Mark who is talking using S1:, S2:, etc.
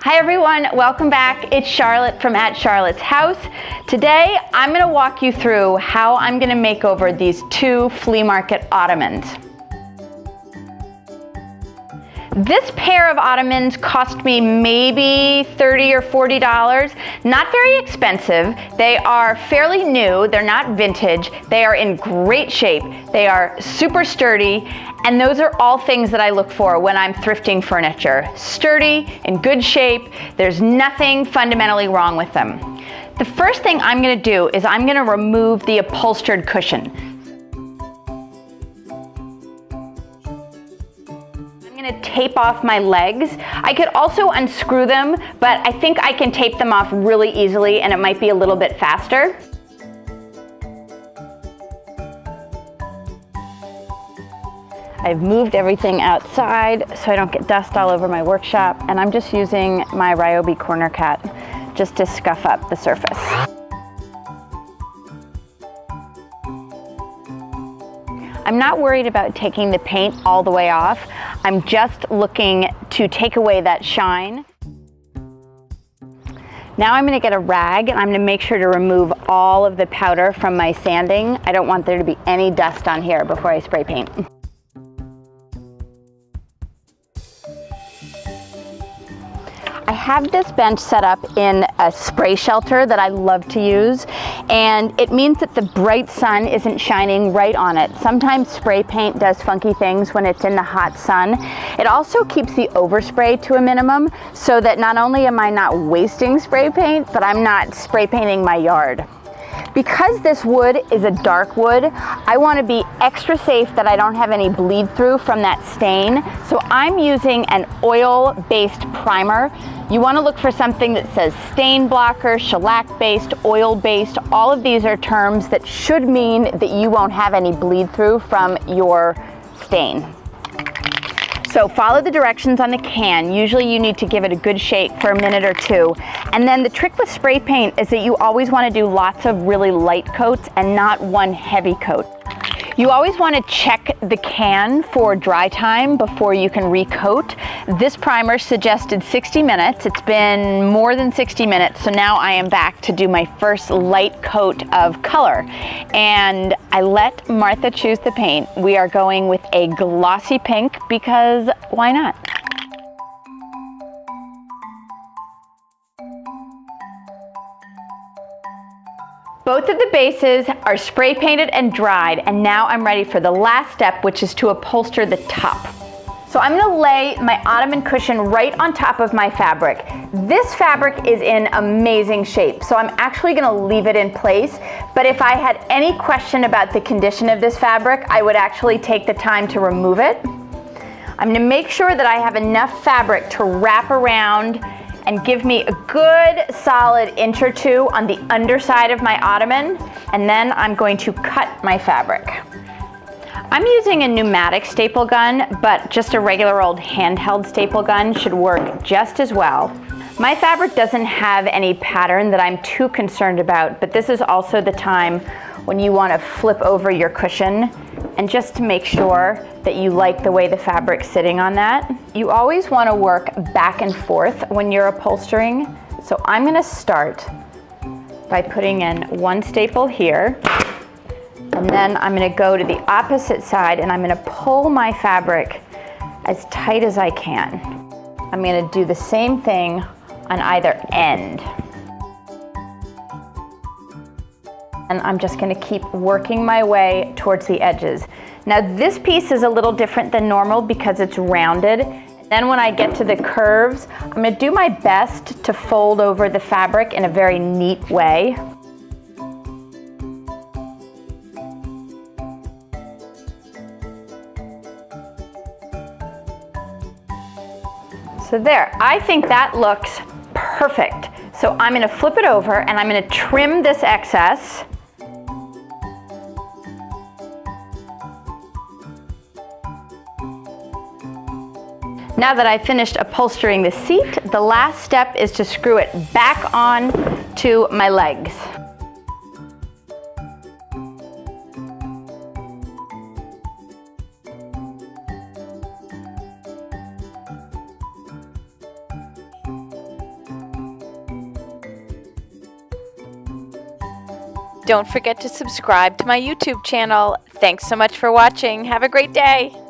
S1: Hi everyone, welcome back. It's Charlotte from At Charlotte's House. Today I'm going to walk you through how I'm going to make over these two flea market ottomans. This pair of ottomans cost me maybe $30 or $40. Not very expensive. They are fairly new. They're not vintage. They are in great shape. They are super sturdy. And those are all things that I look for when I'm thrifting furniture. Sturdy, in good shape. There's nothing fundamentally wrong with them. The first thing I'm going to do is I'm going to remove the upholstered cushion. I'm going to tape off my legs. I could also unscrew them, but I think I can tape them off really easily and it might be a little bit faster. I've moved everything outside so I don't get dust all over my workshop, and I'm just using my Ryobi Corner Cat just to scuff up the surface. I'm not worried about taking the paint all the way off. I'm just looking to take away that shine. Now I'm going to get a rag and I'm going to make sure to remove all of the powder from my sanding. I don't want there to be any dust on here before I spray paint. I have this bench set up in a spray shelter that I love to use, and it means that the bright sun isn't shining right on it. Sometimes spray paint does funky things when it's in the hot sun. It also keeps the overspray to a minimum so that not only am I not wasting spray paint, but I'm not spray painting my yard. Because this wood is a dark wood, I want to be extra safe that I don't have any bleed through from that stain. So I'm using an oil-based primer. You want to look for something that says stain blocker, shellac-based, oil-based. All of these are terms that should mean that you won't have any bleed through from your stain. So follow the directions on the can. Usually you need to give it a good shake for a minute or two. And then the trick with spray paint is that you always want to do lots of really light coats and not one heavy coat. You always want to check the can for dry time before you can recoat. This primer suggested 60 minutes. It's been more than 60 minutes, so now I am back to do my first light coat of color. And I let Martha choose the paint. We are going with a glossy pink because why not? Both of the bases are spray painted and dried, and now I'm ready for the last step, which is to upholster the top. So I'm going to lay my ottoman cushion right on top of my fabric. This fabric is in amazing shape, so I'm actually going to leave it in place, but if I had any question about the condition of this fabric, I would actually take the time to remove it. I'm going to make sure that I have enough fabric to wrap around and give me a good solid inch or two on the underside of my ottoman, and then I'm going to cut my fabric. I'm using a pneumatic staple gun, but just a regular old handheld staple gun should work just as well. My fabric doesn't have any pattern that I'm too concerned about, but this is also the time when you want to flip over your cushion and just to make sure that you like the way the fabric's sitting on that. You always want to work back and forth when you're upholstering. So I'm going to start by putting in one staple here, and then I'm going to go to the opposite side and I'm going to pull my fabric as tight as I can. I'm going to do the same thing on either end. And I'm just going to keep working my way towards the edges. Now this piece is a little different than normal because it's rounded. Then when I get to the curves, I'm going to do my best to fold over the fabric in a very neat way. So there, I think that looks perfect. So I'm going to flip it over and I'm going to trim this excess. Now that I've finished upholstering the seat, the last step is to screw it back on to my legs.
S2: Don't forget to subscribe to my YouTube channel. Thanks so much for watching. Have a great day.